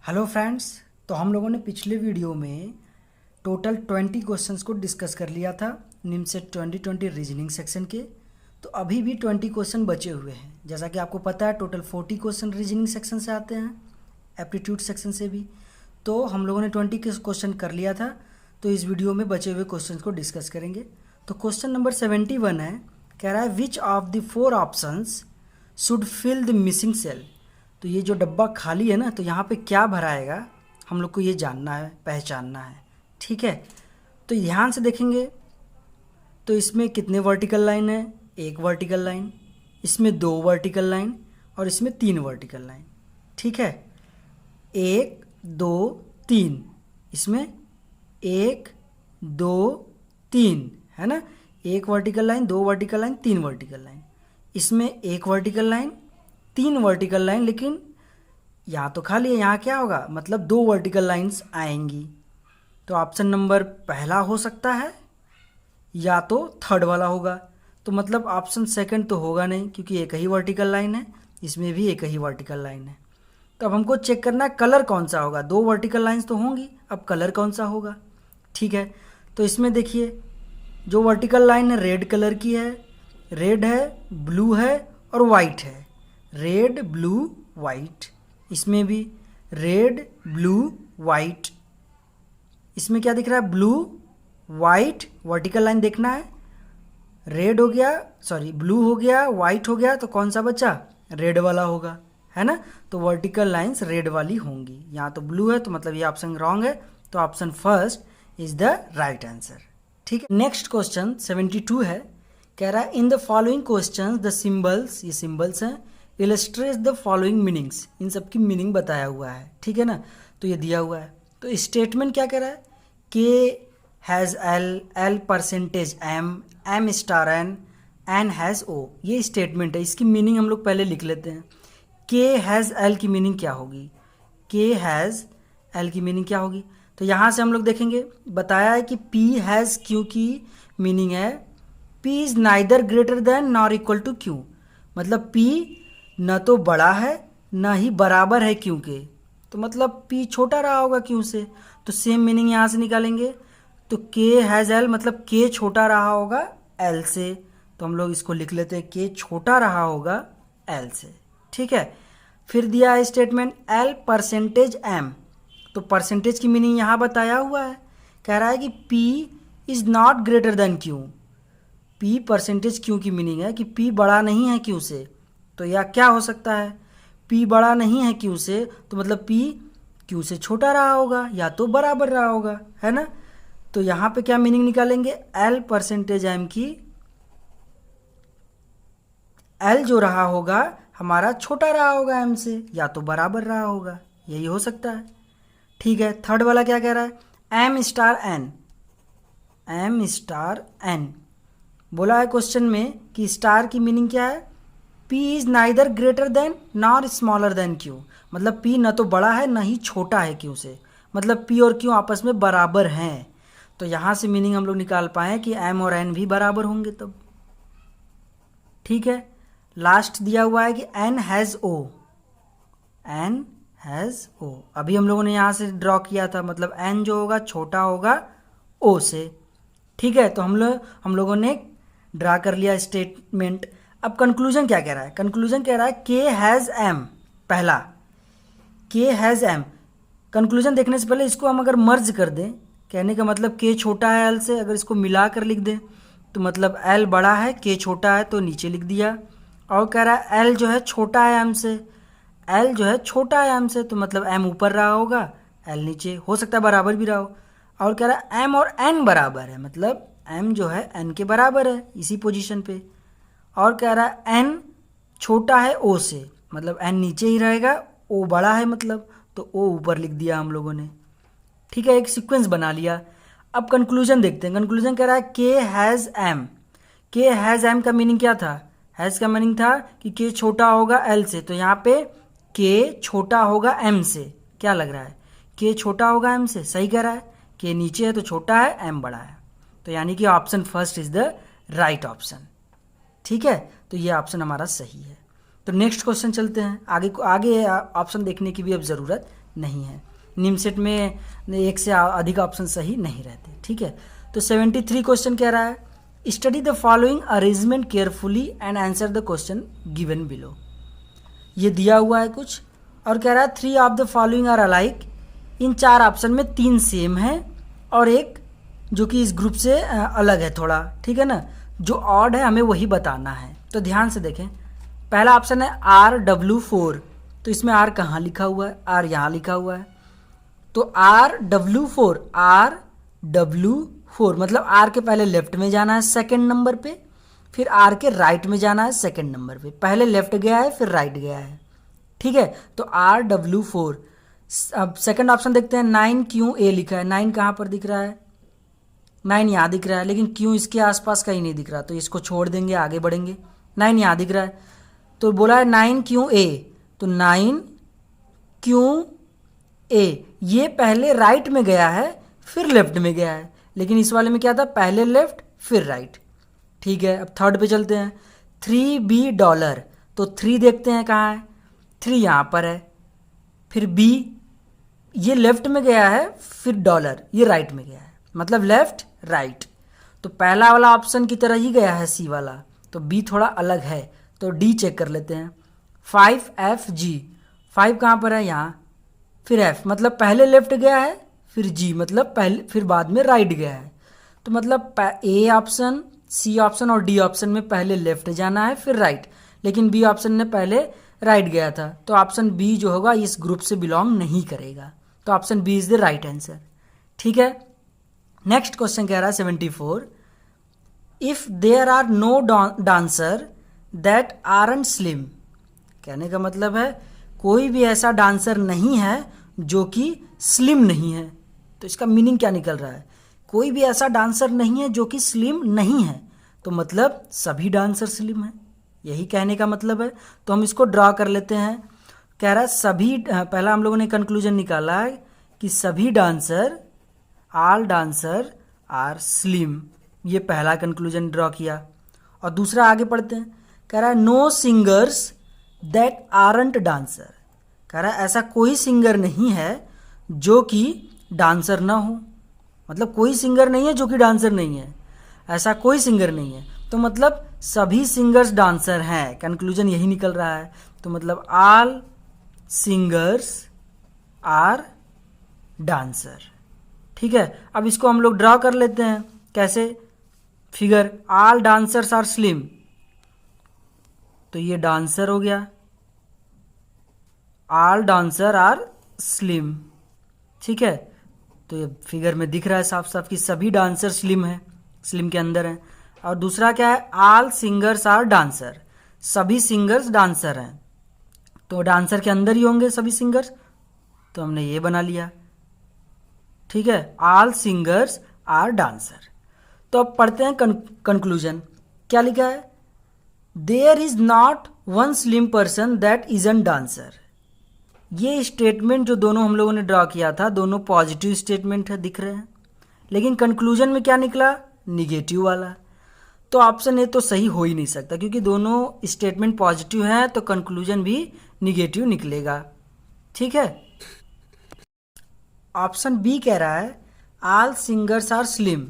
Hello friends. तो हम लोगों ने पिछले वीडियो में टोटल 20 क्वेश्चंस को डिस्कस कर लिया था निमसेट 2020 रीजनिंग सेक्शन के। तो अभी भी 20 क्वेश्चन बचे हुए हैं। जैसा कि आपको पता है टोटल 40 क्वेश्चन रीजनिंग सेक्शन से आते हैं, एप्टीट्यूड सेक्शन से भी। तो हम लोगों ने 20 क्वेश्चन कर लिया था, तो इस वीडियो में बचे हुए क्वेश्चन को डिस्कस करेंगे। तो क्वेश्चन नंबर 71 है, कह रहा है which of the 4 options should fill the missing cell. तो ये जो डब्बा खाली है ना, तो यहाँ पे क्या भराएगा हम लोग को ये जानना है, पहचानना है। ठीक है, तो ध्यान से देखेंगे तो इसमें कितने वर्टिकल लाइन है, एक वर्टिकल लाइन, इसमें 2 वर्टिकल लाइन और इसमें 3 वर्टिकल लाइन। ठीक है, 1 2 3, इसमें 1 2 3 है ना, एक vertical line, 2 vertical line, 3 vertical line. इसमें एक वर्टिकल लाइन, 3 वर्टिकल लाइन, लेकिन यहाँ तो खाली है, यहाँ क्या होगा, मतलब 2 वर्टिकल लाइंस आएंगी। तो ऑप्शन नंबर पहला हो सकता है या तो थर्ड वाला होगा। तो मतलब ऑप्शन सेकंड तो होगा नहीं, क्योंकि एक ही वर्टिकल लाइन है, इसमें भी एक ही वर्टिकल लाइन है। तो अब हमको चेक करना है कलर कौन सा होगा। 2 वर्टिकल लाइंस तो होंगी, अब कलर कौन सा होगा। ठीक है, तो इसमें देखिए जो वर्टिकल लाइन है रेड कलर की है, रेड है, ब्लू है और वाइट है। रेड ब्लू वाइट, इसमें भी रेड ब्लू वाइट। इसमें क्या दिख रहा है, ब्लू वाइट, वर्टिकल लाइन देखना है। रेड हो गया, सॉरी ब्लू हो गया, वाइट हो गया, तो कौन सा बचा, रेड वाला होगा, है ना। तो वर्टिकल लाइंस रेड वाली होंगी। यहाँ तो ब्लू है, तो मतलब ये ऑप्शन रॉन्ग है। तो option first is the right answer. ठीक है, नेक्स्ट क्वेश्चन 72 है, कह रहा है in the following question the symbols, ये सिंबल्स हैं, इलस्ट्रेट द फॉलोइंग मीनिंग्स, इन सब की मीनिंग बताया हुआ है। ठीक है ना, तो ये दिया हुआ है। तो स्टेटमेंट क्या कह रहा है, K has L, L percentage M, M star N has O. ये स्टेटमेंट है, इसकी मीनिंग हम लोग पहले लिख लेते हैं। के हैज़ एल की मीनिंग क्या होगी, के हैज़ एल की मीनिंग क्या होगी। तो यहाँ से हम लोग देखेंगे, बताया है कि पी हैज़ क्यू की मीनिंग है P is neither greater than nor equal to Q. मतलब पी न तो बड़ा है न ही बराबर है क्यू के, तो मतलब पी छोटा रहा होगा क्यू से। तो सेम मीनिंग यहाँ से निकालेंगे। तो के हैज़ एल मतलब के छोटा रहा होगा एल से, तो हम लोग इसको लिख लेते हैं के छोटा रहा होगा एल से। ठीक है, फिर दिया है स्टेटमेंट एल परसेंटेज एम। तो परसेंटेज की मीनिंग यहाँ बताया हुआ है, कह रहा है कि P is not greater than Q. P percentage Q की मीनिंग है कि पी बड़ा नहीं है क्यू से। तो यह क्या हो सकता है, पी बड़ा नहीं है क्यू से, तो मतलब पी क्यू से छोटा रहा होगा या तो बराबर रहा होगा, है ना। तो यहाँ पे क्या मीनिंग निकालेंगे, एल परसेंटेज एम की, एल जो रहा होगा हमारा छोटा रहा होगा एम से या तो बराबर रहा होगा, यही हो सकता है। ठीक है, थर्ड वाला क्या कह रहा है, M star N, M star N बोला है क्वेश्चन में कि स्टार की मीनिंग क्या है, P is neither greater than nor smaller than Q। मतलब P न तो बड़ा है न ही छोटा है Q से, मतलब P और Q आपस में बराबर हैं। तो यहाँ से मीनिंग हम लोग निकाल पाए कि M और N भी बराबर होंगे तब। ठीक है, लास्ट दिया हुआ है कि N has O, N has O। अभी हम लोगों ने यहाँ से ड्रॉ किया था, मतलब N जो होगा छोटा होगा O से। ठीक है, तो हम लोगों ने ड्रा कर लिया स्टेटमेंट। अब कंक्लूजन क्या कह रहा है, कंक्लूजन कह रहा है के हैज़ एम, पहला के हैज़ एम। कंक्लूजन देखने से पहले इसको हम अगर मर्ज कर दें, कहने का मतलब के छोटा है एल से, अगर इसको मिला कर लिख दें तो मतलब एल बड़ा है के छोटा है, तो नीचे लिख दिया। और कह रहा है एल जो है छोटा है एम से, एल जो है छोटा है एम से, तो मतलब एम ऊपर रहा होगा एल नीचे, हो सकता है बराबर भी रहा हो। और कह रहा है एम और एन बराबर है, मतलब एम जो है एन के बराबर है इसी पोजीशन पे। और कह रहा है एन छोटा है ओ से, मतलब एन नीचे ही रहेगा, ओ बड़ा है मतलब, तो ओ ऊपर लिख दिया हम लोगों ने। ठीक है, एक सीक्वेंस बना लिया। अब कंक्लूजन देखते हैं। कंक्लूजन कह रहा है के हैज़ एम, के हैज़ एम का मीनिंग क्या था, हैज़ का मीनिंग था कि के छोटा होगा एल से, तो यहाँ पे के छोटा होगा एम से। क्या लग रहा है, के छोटा होगा एम से, सही कह रहा है, के नीचे है तो छोटा है, एम बड़ा है। तो यानी कि option first is the right option. ठीक है, तो ये ऑप्शन हमारा सही है। तो नेक्स्ट क्वेश्चन चलते हैं, आगे ऑप्शन देखने की भी अब ज़रूरत नहीं है। निमसेट में एक से अधिक ऑप्शन सही नहीं रहते, ठीक है। तो 73 क्वेश्चन कह रहा है, study the following arrangement carefully and answer the question given below. ये दिया हुआ है कुछ और कह रहा है 3 of the following are alike. इन 4 ऑप्शन में 3 सेम है और एक जो कि इस ग्रुप से अलग है थोड़ा, ठीक है ना। जो ऑड है हमें वही बताना है। तो ध्यान से देखें, पहला ऑप्शन है RW4, तो इसमें R कहाँ लिखा हुआ है? R यहाँ लिखा हुआ है। तो RW4 मतलब R के पहले लेफ्ट में जाना है सेकंड नंबर पे, फिर R के राइट में जाना है सेकंड नंबर पे। पहले लेफ्ट गया है फिर राइट गया है, ठीक है। तो RW4। अब सेकंड ऑप्शन देखते हैं, 9QA लिखा है। 9 कहाँ पर दिख रहा है? 9 यहाँ दिख रहा है, लेकिन Q इसके आसपास कहीं नहीं दिख रहा, तो इसको छोड़ देंगे, आगे बढ़ेंगे। 9 यहाँ दिख रहा है, तो बोला है 9QA, तो 9QA ये पहले राइट में गया है फिर लेफ्ट में गया है, लेकिन इस वाले में क्या था? पहले लेफ्ट फिर राइट, ठीक है। अब थर्ड पे चलते हैं, $3B, तो 3 देखते हैं कहाँ है? 3 यहाँ पर है, फिर B ये लेफ्ट में गया है, फिर डॉलर ये राइट में गया है, मतलब लेफ्ट राइट। तो पहला वाला ऑप्शन की तरह ही गया है C वाला, तो B थोड़ा अलग है, तो D चेक कर लेते हैं। 5FG, 5 कहाँ पर है? यहाँ, फिर F मतलब पहले लेफ्ट गया है, फिर G मतलब पहले फिर बाद में राइट गया है। तो मतलब A ऑप्शन, C ऑप्शन और D ऑप्शन में पहले लेफ्ट जाना है फिर राइट, लेकिन B ऑप्शन ने पहले राइट गया था, तो ऑप्शन B जो होगा इस ग्रुप से बिलोंग नहीं करेगा। तो option B is the right answer, ठीक है। नेक्स्ट क्वेश्चन कह रहा है 74, if there are no dancer that aren't slim. कहने का मतलब है कोई भी ऐसा डांसर नहीं है जो कि स्लिम नहीं है। तो इसका मीनिंग क्या निकल रहा है? कोई भी ऐसा डांसर नहीं है जो कि स्लिम नहीं है, तो मतलब सभी डांसर स्लिम है, यही कहने का मतलब है। तो हम इसको ड्रॉ कर लेते हैं। कह रहा है सभी, पहला हम लोगों ने कंक्लूजन निकाला है कि सभी dancer, all dancer are slim, ये पहला कंक्लूजन ड्रॉ किया। और दूसरा आगे पढ़ते हैं, कह रहा है no singers that aren't dancer. कह रहा है ऐसा कोई सिंगर नहीं है जो कि डांसर ना हो, मतलब कोई सिंगर नहीं है जो कि डांसर नहीं है, ऐसा कोई सिंगर नहीं है, तो मतलब सभी सिंगर्स डांसर हैं, कंक्लूजन यही निकल रहा है। तो मतलब ऑल सिंगर्स आर डांसर, ठीक है। अब इसको हम लोग ड्रॉ कर लेते हैं, कैसे? Figure, all dancers are slim, तो ये डांसर हो गया, ऑल डांसर आर स्लिम, ठीक है। तो ये फिगर में दिख रहा है साफ साफ कि सभी डांसर स्लिम है, स्लिम के अंदर है। और दूसरा क्या है? ऑल सिंगर्स आर डांसर, सभी सिंगर्स डांसर हैं, तो डांसर के अंदर ही होंगे सभी सिंगर्स, तो हमने ये बना लिया, ठीक है। All singers are dancer. तो अब पढ़ते हैं कंक्लूजन, क्या लिखा है? There is not one slim person that isn't dancer. ये स्टेटमेंट जो दोनों हम लोगों ने ड्रॉ किया था, दोनों पॉजिटिव स्टेटमेंट है, दिख रहे हैं, लेकिन कंक्लूजन में क्या निकला? निगेटिव वाला। तो ऑप्शन ए तो सही हो ही नहीं सकता, क्योंकि दोनों स्टेटमेंट पॉजिटिव हैं, तो कंक्लूजन भी निगेटिव निकलेगा, ठीक है। ऑप्शन बी कह रहा है ऑल सिंगर्स आर स्लिम,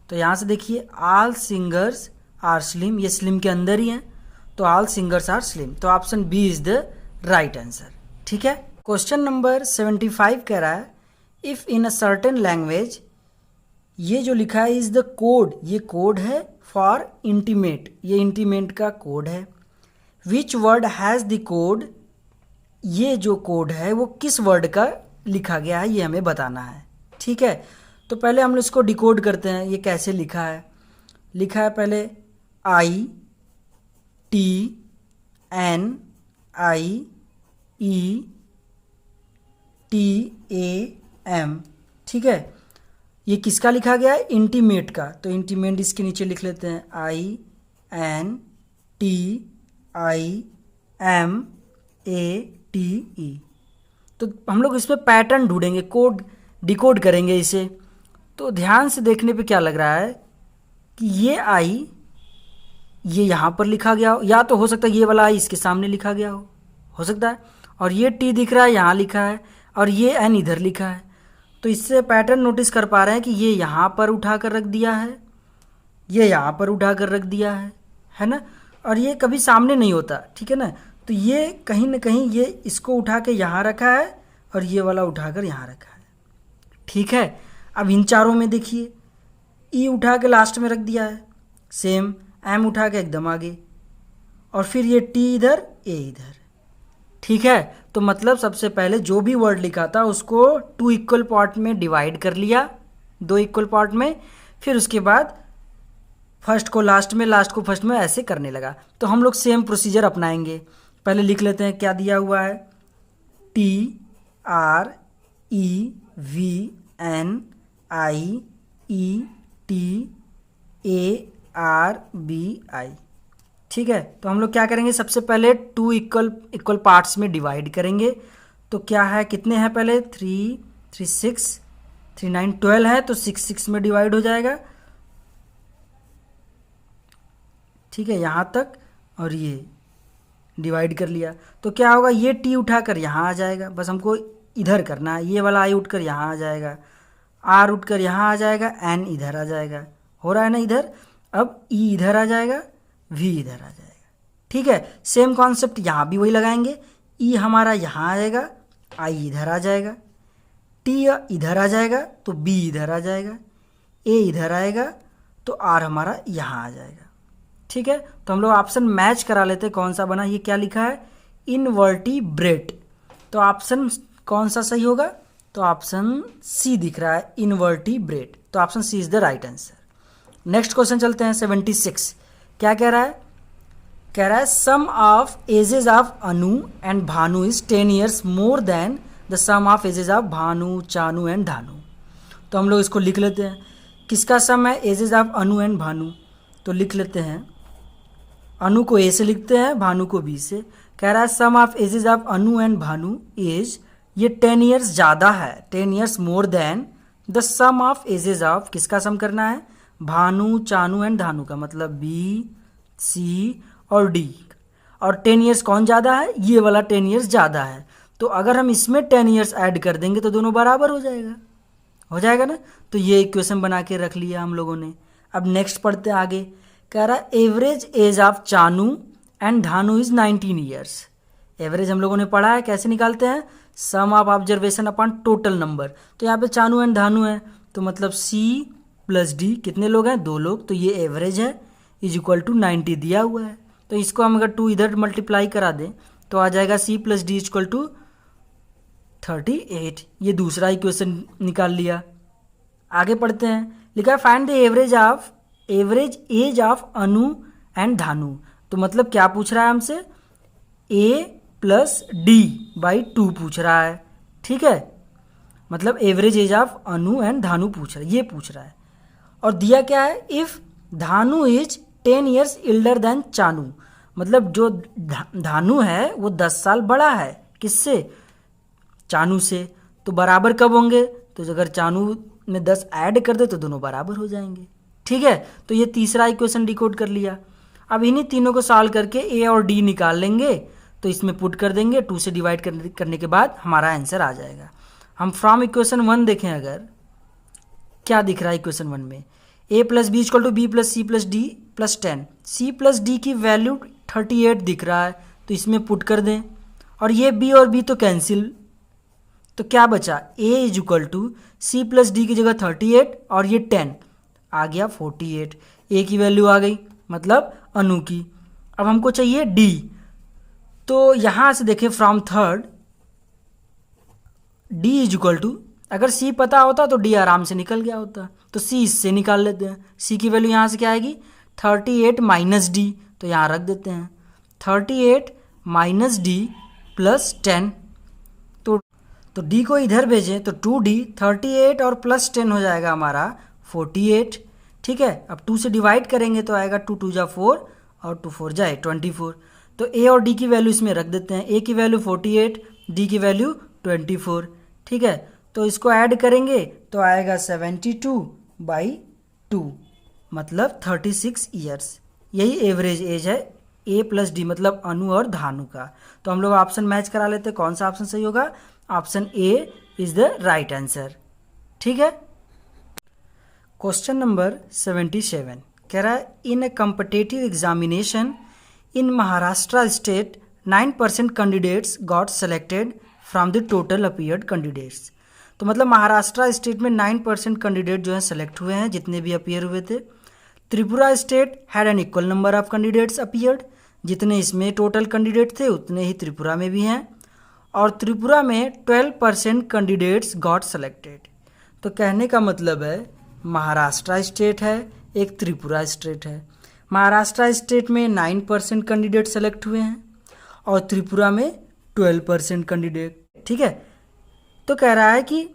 तो यहाँ से देखिए ऑल सिंगर्स आर स्लिम, ये स्लिम के अंदर ही हैं, तो ऑल सिंगर्स आर स्लिम, तो option B is the right answer, ठीक है। क्वेश्चन नंबर 75 कह रहा है if in a certain language, ये जो लिखा है इज द कोड, ये कोड है फॉर इंटीमेट, ये इंटीमेट का कोड है। Which word has the code, ये जो कोड है वो किस वर्ड का लिखा गया है, ये हमें बताना है, ठीक है। तो पहले हम इसको डिकोड करते हैं, ये कैसे लिखा है? लिखा है पहले ITNIETAM, ठीक है। ये किसका लिखा गया है? इंटीमेट का, तो इंटीमेट इसके नीचे लिख लेते हैं INTIMATE। तो हम लोग इसमें पैटर्न ढूंढेंगे, कोड डिकोड करेंगे इसे। तो ध्यान से देखने पे क्या लग रहा है कि ये आई, ये यहाँ पर लिखा गया हो, या तो हो सकता है ये वाला आई इसके सामने लिखा गया हो सकता है, और ये टी दिख रहा है यहाँ लिखा है, और ये एन इधर लिखा है। तो इससे पैटर्न नोटिस कर पा रहे हैं कि ये यहाँ पर उठा कर रख दिया है, ये यहाँ पर उठा कर रख दिया है ना, और ये कभी सामने नहीं होता, ठीक है ना। तो ये कहीं ना कहीं ये इसको उठा के यहाँ रखा है और ये वाला उठा कर यहाँ रखा है, ठीक है। अब इन चारों में देखिए, ई उठा के लास्ट में रख दिया है, सेम एम उठा के एकदम आगे, और फिर ये टी इधर, ए इधर, ठीक है। तो मतलब सबसे पहले जो भी वर्ड लिखा था उसको 2 इक्वल पार्ट में डिवाइड कर लिया, 2 इक्वल पार्ट में, फिर उसके बाद फर्स्ट को लास्ट में, लास्ट को फर्स्ट में, ऐसे करने लगा। तो हम लोग सेम प्रोसीजर अपनाएंगे। पहले लिख लेते हैं क्या दिया हुआ है, T R E V N I E T A R B I, ठीक है। तो हम लोग क्या करेंगे, सबसे पहले 2 इक्वल पार्ट्स में डिवाइड करेंगे। तो क्या है, कितने हैं पहले, 3 3 6 3 9 12 है, तो 6 6 में डिवाइड हो जाएगा, ठीक है, यहाँ तक। और ये डिवाइड कर लिया तो क्या होगा, ये टी उठाकर यहाँ आ जाएगा, बस हमको इधर करना है। ये वाला आई उठकर यहाँ आ जाएगा, आर उठकर यहाँ आ जाएगा, एन इधर आ जाएगा, हो रहा है ना इधर। अब ई इधर आ जाएगा, वी इधर आ जाएगा, ठीक है। सेम कॉन्सेप्ट यहाँ भी वही लगाएंगे, ई हमारा यहाँ आ जाएगा, आई इधर आ जाएगा, टी इधर आ जाएगा तो बी इधर आ जाएगा, ए इधर आएगा तो आर हमारा यहाँ आ जाएगा, ठीक है। तो हम लोग ऑप्शन मैच करा लेते हैं, कौन सा बना, ये क्या लिखा है, इनवर्टिब्रेट। तो ऑप्शन कौन सा सही होगा, तो ऑप्शन सी दिख रहा है, इनवर्टिब्रेट। तो option C is the right answer. Next question चलते हैं, 76। क्या कह रहा है, कह रहा है sum of ages of Anu and Bhanu is 10 years more than the sum of ages of Bhanu, Chanu and Dhanu. तो हम लोग इसको लिख लेते हैं, किसका सम है, ages of Anu and Bhanu. तो लिख लेते हैं, अनु को ए से लिखते हैं, भानु को बी से। कह रहा है sum of ages of Anu and Bhanu age, ये 10 ईयर्स ज़्यादा है, 10 years more than the sum of ages of, किसका सम करना है, भानु, चानू एंड धानु का, मतलब बी, सी और डी। और 10 ईयर्स कौन ज़्यादा है, ये वाला 10 ईयर्स ज़्यादा है। तो अगर हम इसमें 10 ईयर्स ऐड कर देंगे तो दोनों बराबर हो जाएगा ना। तो ये इक्वेशन बना के रख लिया हम लोगों ने। अब नेक्स्ट पढ़ते हैं आगे। कह रहा है average age of Chanu and Dhanu is 19 years. Average हम लोगों ने पढ़ा है, कैसे निकालते हैं, sum of observation upon total number. तो यहाँ पे चानू एंड धानु है, तो मतलब सी प्लस डी, कितने लोग हैं, 2 लोग, तो ये एवरेज है, इज इक्वल टू 90 दिया हुआ है। तो इसको हम अगर 2 इधर मल्टीप्लाई करा दें तो आ जाएगा C plus D equal to 38। ये दूसरा इक्वेशन निकाल लिया। आगे पढ़ते हैं, लिखा है find the average age of Anu and Dhanu. तो मतलब क्या पूछ रहा है हमसे, ए प्लस डी बाई 2 पूछ रहा है, ठीक है। मतलब average age of Anu and Dhanu ये पूछ रहा है। और दिया क्या है, if Dhanu is 10 years elder than Chanu, मतलब जो धानु है वो 10 साल बड़ा है, किससे, चानू से। तो बराबर कब होंगे, तो अगर चानू में 10 ऐड कर दे तो दोनों बराबर हो जाएंगे, ठीक है। तो ये तीसरा इक्वेशन डिकोड कर लिया। अब इन्हीं तीनों को सॉल्व करके ए और डी निकाल लेंगे, तो इसमें पुट कर देंगे, 2 से डिवाइड करने के बाद हमारा आंसर आ जाएगा। हम फ्रॉम इक्वेशन 1 देखें, अगर क्या दिख रहा है इक्वेशन 1 में, A plus B equal to B plus C plus D plus 10। C plus D की वैल्यू 38 दिख रहा है, तो इसमें पुट कर दें, और ये बी और बी तो कैंसिल, तो क्या बचा, A is equal to C plus D की जगह 38 और ये 10 आ गया 48। ए की वैल्यू आ गई, मतलब अनु की। अब हमको चाहिए डी, तो यहाँ से देखें from third, D is equal to, अगर सी पता होता तो डी आराम से निकल गया होता, तो सी इससे निकाल लेते हैं। सी की वैल्यू यहाँ से क्या आएगी, 38 माइनस डी, तो यहाँ रख देते हैं 38 माइनस डी प्लस 10। तो डी को इधर भेजें तो 2d, 38 और प्लस 10 हो जाएगा हमारा 48, ठीक है। अब 2 से डिवाइड करेंगे तो आएगा 2 2 जा 4 और 2 4 जाए 24। तो ए और डी की वैल्यू इसमें रख देते हैं, ए की वैल्यू 48, डी की वैल्यू 24, ठीक है। तो इसको ऐड करेंगे तो आएगा 72/2, मतलब 36 ईयर्स। यही एवरेज एज है ए प्लस डी, मतलब अनु और धानु का। तो हम लोग ऑप्शन मैच करा लेते हैं, कौन सा ऑप्शन सही होगा, option A is the right answer. ठीक है। क्वेश्चन नंबर 77 कह रहा है in a competitive examination in Maharashtra state 9% candidates got selected from the total appeared candidates. तो मतलब महाराष्ट्र स्टेट में 9% कैंडिडेट जो है सेलेक्ट हुए हैं जितने भी अपीयर हुए थे। Tripura state had an equal number of candidates appeared, जितने इसमें टोटल कैंडिडेट थे उतने ही त्रिपुरा में भी हैं। और त्रिपुरा में 12% कैंडिडेट्स गॉट सेलेक्टेड। तो कहने का मतलब है महाराष्ट्र स्टेट है, एक त्रिपुरा स्टेट है। महाराष्ट्र स्टेट में 9% कैंडिडेट सेलेक्ट हुए हैं और त्रिपुरा में 12% कैंडिडेट। ठीक है। तो कह रहा है कि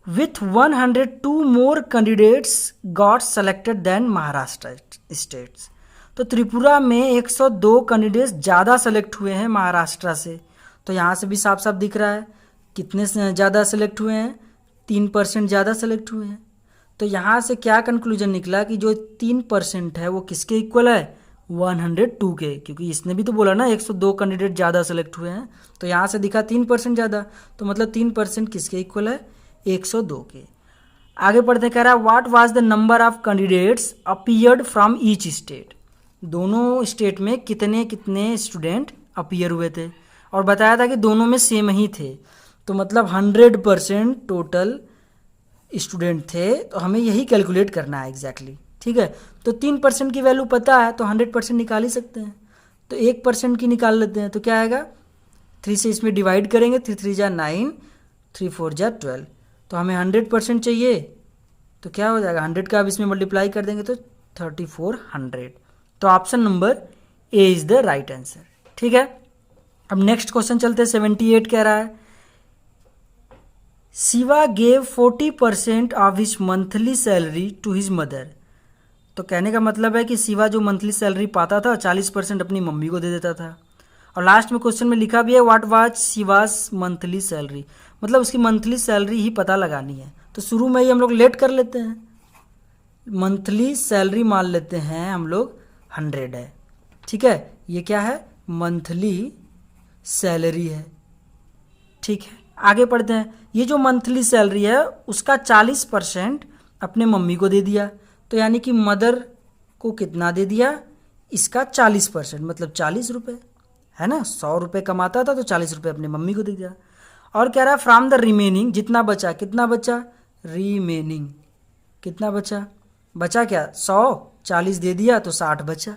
with 102 more candidates got selected then Maharashtra states. तो त्रिपुरा में 102 कैंडिडेट्स ज़्यादा सेलेक्ट हुए हैं महाराष्ट्र से। तो यहाँ से भी साफ साफ दिख रहा है कितने ज़्यादा सेलेक्ट हुए हैं, 3% ज़्यादा सेलेक्ट हुए हैं। तो यहाँ से क्या कंक्लूजन निकला कि जो 3% है वो किसके इक्वल है, 102 के, क्योंकि इसने भी तो बोला ना 102 कैंडिडेट ज़्यादा सेलेक्ट हुए हैं। तो यहाँ से दिखा 3% ज़्यादा, तो मतलब 3% किसके इक्वल है, 102 के। आगे पढ़ते कह रहा है what was the number of candidates appeared from each state. दोनों स्टेट में कितने कितने स्टूडेंट अपीयर हुए थे और बताया था कि दोनों में सेम ही थे। तो मतलब 100% टोटल स्टूडेंट थे। तो हमें यही कैलकुलेट करना है एग्जैक्टली। ठीक है। तो 3% की वैल्यू पता है तो 100% निकाल ही सकते हैं। तो 1% की निकाल लेते हैं। तो क्या आएगा, 3 से इसमें डिवाइड करेंगे, 3 3 जा 9, 3 4 जा 12। तो हमें 100% चाहिए तो क्या हो जाएगा, 100 का अब इसमें मल्टीप्लाई कर देंगे तो 3400। तो option number A is the right answer. ठीक है। अब नेक्स्ट क्वेश्चन चलते हैं। 78 कह रहा है Shiva gave 40% of his monthly salary to his mother. तो कहने का मतलब है कि शिवा जो मंथली सैलरी पाता था 40% अपनी मम्मी को दे देता था। और लास्ट में क्वेश्चन में लिखा भी है what was Shivas monthly salary, मतलब उसकी मंथली सैलरी ही पता लगानी है। तो शुरू में ही हम लोग लेट कर लेते हैं, मंथली सैलरी मान लेते हैं हम लोग 100 है। ठीक है। ये क्या है, मंथली सैलरी है। ठीक है। आगे पढ़ते हैं। ये जो मंथली सैलरी है उसका 40% अपने मम्मी को दे दिया। तो यानी कि मदर को कितना दे दिया, इसका 40%, मतलब 40 रुपये है ना। 100 रुपये कमाता था तो 40 रुपये अपने मम्मी को दे दिया। और कह रहा है फ्रॉम द रिमेनिंग, जितना बचा, कितना बचा, रिमेनिंग कितना बचा, बचा क्या 100, 40 दे दिया तो 60 बचा।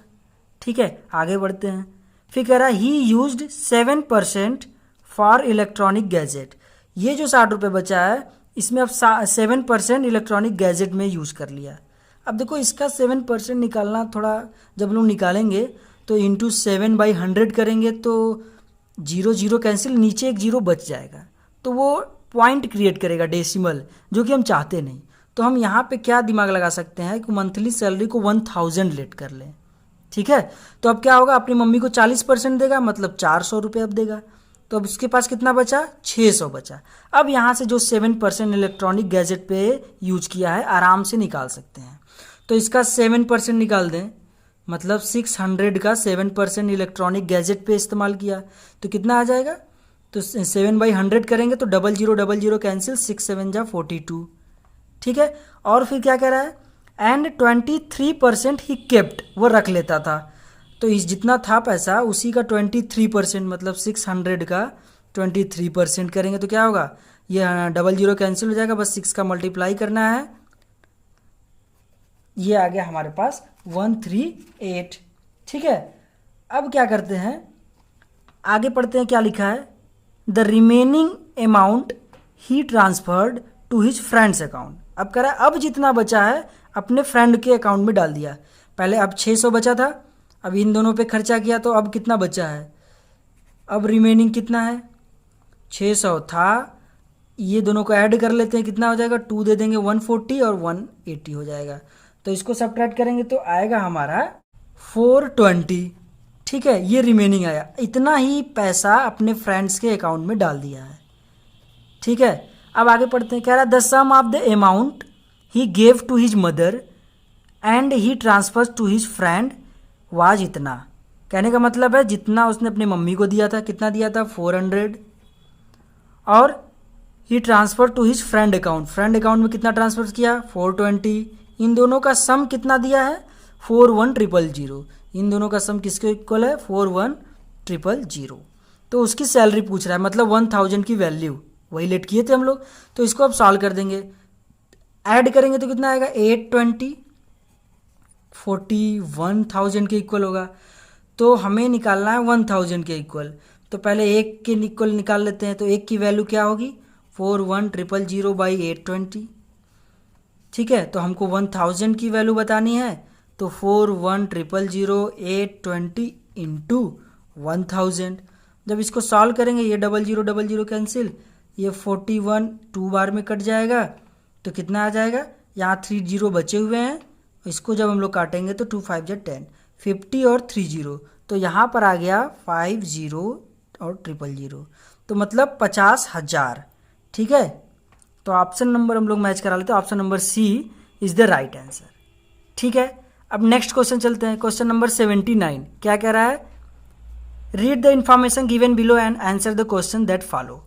ठीक है। आगे बढ़ते हैं। फिर कह रहा है ही यूज्ड 7% फॉर इलेक्ट्रॉनिक गैजेट। ये जो 60 रुपये बचा है इसमें अब 7% इलेक्ट्रॉनिक गैजेट में यूज़ कर लिया। अब देखो इसका 7% निकालना थोड़ा, जब लोग निकालेंगे तो इंटू 7/100 करेंगे तो 0 0 कैंसिल, नीचे एक 0 बच जाएगा। तो वो पॉइंट क्रिएट करेगा डेसिमल, जो कि हम चाहते नहीं। तो हम यहाँ पे क्या दिमाग लगा सकते हैं कि मंथली सैलरी को 1000 लेट कर लें। ठीक है। तो अब क्या होगा, अपनी मम्मी को 40% देगा, मतलब 400 रुपये अब देगा। तो अब उसके पास कितना बचा, 600 बचा। अब यहाँ से जो 7% इलेक्ट्रॉनिक गैजेट पे यूज किया है आराम से निकाल सकते हैं। तो इसका 7% निकाल दें, मतलब 600 का 7% इलेक्ट्रॉनिक गैजेट पे इस्तेमाल किया तो कितना आ जाएगा। तो 7/100 करेंगे तो 00 कैंसिल, 6 7 जा 42। ठीक है। और फिर क्या कह रहा है, एंड 23% ही केप्ट, वो रख लेता था। तो इस जितना था पैसा उसी का 23%, मतलब 600 का 23% करेंगे तो क्या होगा, ये 00 कैंसिल हो जाएगा, बस 6 का मल्टीप्लाई करना है। ये आ गया हमारे पास 138। ठीक है। अब क्या करते हैं, आगे पढ़ते हैं क्या लिखा है, the remaining amount he transferred to his friends account. अब कह रहा है अब जितना बचा है अपने फ्रेंड के अकाउंट में डाल दिया। पहले अब 600 बचा था, अब इन दोनों पे खर्चा किया तो अब कितना बचा है, अब रिमेनिंग कितना है, 600 था, ये दोनों को ऐड कर लेते हैं, कितना हो जाएगा, 2 दे देंगे 140 और 180 हो जाएगा। तो इसको सब्ट्रैक्ट करेंगे तो आएगा हमारा 420। ठीक है। ये रिमेनिंग आया, इतना ही पैसा अपने फ्रेंड्स के अकाउंट में डाल दिया है। ठीक है। अब आगे पढ़ते हैं। कह रहा है the sum of the amount he gave to his mother and he transfers to his friend was इतना। कहने का मतलब है जितना उसने अपनी मम्मी को दिया था, कितना दिया था 400, और he transfer to his friend account, friend account में कितना ट्रांसफर किया 420, इन दोनों का सम कितना दिया है 41000, इन दोनों का सम किसके इक्वल है 41000। तो उसकी सैलरी पूछ रहा है, मतलब 1000 की वैल्यू वही लेट किए थे हम लोग। तो इसको अब सॉल्व कर देंगे, ऐड करेंगे तो कितना आएगा 820, 41,000 के इक्वल होगा। तो हमें निकालना है 1000 के इक्वल, तो पहले एक के इक्वल निकाल लेते हैं। तो एक की वैल्यू क्या होगी 41000 बाई 820, ठीक है। तो हमको 1000 की वैल्यू बतानी है, तो 41000 820 इंटू 1000। जब इसको सॉल्व करेंगे ये 0000 कैंसिल, ये 41 2 बार में कट जाएगा, तो कितना आ जाएगा, यहाँ 30 बचे हुए हैं, इसको जब हम लोग काटेंगे तो 2 5 10, 50 और 30, तो यहाँ पर आ गया 50 और 000, तो मतलब 50,000, ठीक है। तो ऑप्शन नंबर हम लोग मैच करा लेते हैं, option number C is the right answer, ठीक है। अब नेक्स्ट क्वेश्चन चलते हैं, क्वेश्चन नंबर 79 क्या कह रहा है, read the information given below and answer the question that follow.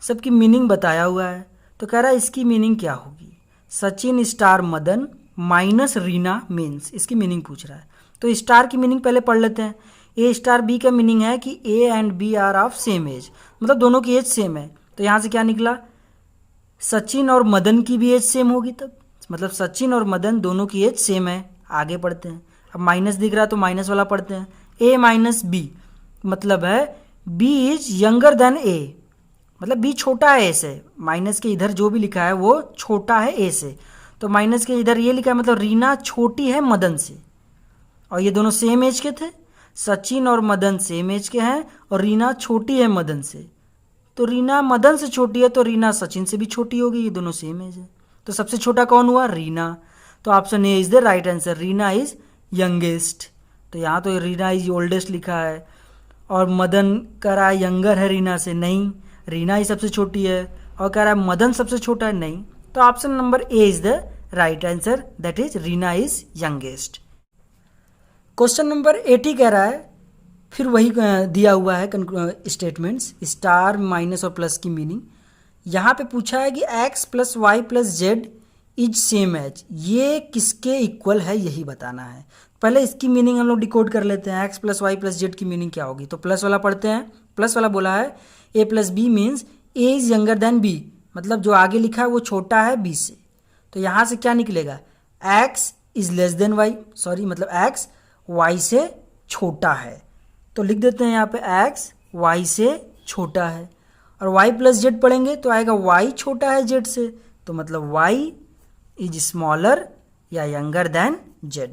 सबकी मीनिंग बताया हुआ है, तो कह रहा है इसकी मीनिंग क्या होगी, Sachin star Madan minus Reena means, इसकी मीनिंग पूछ रहा है। तो स्टार की मीनिंग पहले पढ़ लेते हैं। ए स्टार बी का मीनिंग है कि A and B are of same age, मतलब दोनों की एज सेम है। तो यहाँ से क्या निकला, सचिन और मदन की भी एज सेम होगी, तब मतलब सचिन और मदन दोनों की एज सेम है। आगे पढ़ते हैं, अब माइनस दिख रहा है तो माइनस वाला पढ़ते हैं। ए माइनस बी मतलब है बी इज यंगर देन ए, मतलब बी छोटा है ए से, माइनस के इधर जो भी लिखा है वो छोटा है ए से, तो माइनस के इधर ये लिखा है मतलब रीना छोटी है मदन से, और ये दोनों सेम एज के थे, सचिन और मदन सेम एज के हैं, और रीना छोटी है मदन से, तो रीना मदन से छोटी है तो रीना सचिन से भी छोटी होगी, ये दोनों सेम एज है। तो सबसे छोटा कौन हुआ, रीना। तो option A is the right answer, Reena is youngest. तो यहाँ तो रीना इज ओल्डेस्ट लिखा है, और मदन कह रहा है यंगर है रीना से, नहीं, रीना ही सबसे छोटी है, और कह रहा है मदन सबसे छोटा है, नहीं। तो option number A is the right answer, that is Reena is youngest. Question number 80 कह रहा है, फिर वही दिया हुआ है स्टेटमेंट्स, स्टार माइनस और प्लस की मीनिंग। यहाँ पे पूछा है कि x plus Y plus Z is same as, ये किसके इक्वल है यही बताना है। पहले इसकी मीनिंग हम लोग डिकोड कर लेते हैं, x plus Y plus Z की मीनिंग क्या होगी। तो प्लस वाला पढ़ते हैं, प्लस वाला बोला है a plus B means a is younger than b, मतलब जो आगे लिखा है वो छोटा है b से। तो यहाँ से क्या निकलेगा, x is less than Y, sorry मतलब x y से छोटा है। तो लिख देते हैं यहाँ पे x y से छोटा है, और y प्लस जेड पढ़ेंगे तो आएगा y छोटा है z से, तो मतलब y इज स्मॉलर या यंगर देन z।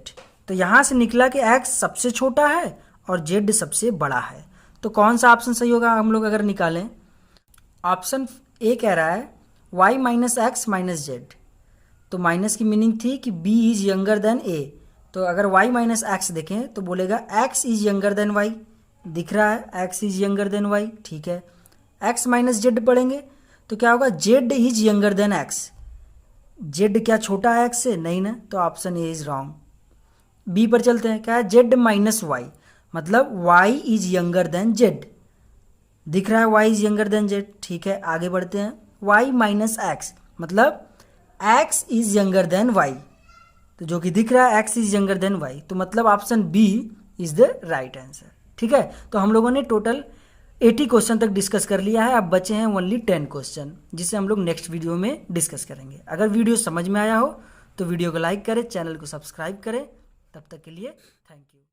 तो यहाँ से निकला कि x सबसे छोटा है और z सबसे बड़ा है। तो कौन सा ऑप्शन सही होगा हम लोग अगर निकालें, ऑप्शन ए कह रहा है y minus x minus Z. तो माइनस की मीनिंग थी कि b is younger then a, तो अगर y माइनस एक्स देखें तो बोलेगा x is younger than y, दिख रहा है x is younger than y, ठीक है। x माइनस जेड पढ़ेंगे तो क्या होगा, z is younger then x, z क्या छोटा है x से, नहीं ना, तो option A is wrong. B पर चलते हैं, क्या है z माइनस वाई, मतलब y is younger than z, दिख रहा है y is younger than z, ठीक है। आगे बढ़ते हैं, y माइनस एक्स मतलब x is younger than y, तो जो कि दिख रहा है x is younger than y, तो मतलब option B is the right answer, ठीक है। तो हम लोगों ने टोटल 80 क्वेश्चन तक डिस्कस कर लिया है, अब बचे हैं ओनली 10 क्वेश्चन, जिसे हम लोग नेक्स्ट वीडियो में डिस्कस करेंगे। अगर वीडियो समझ में आया हो तो वीडियो को लाइक करें, चैनल को सब्सक्राइब करें। तब तक के लिए थैंक यू।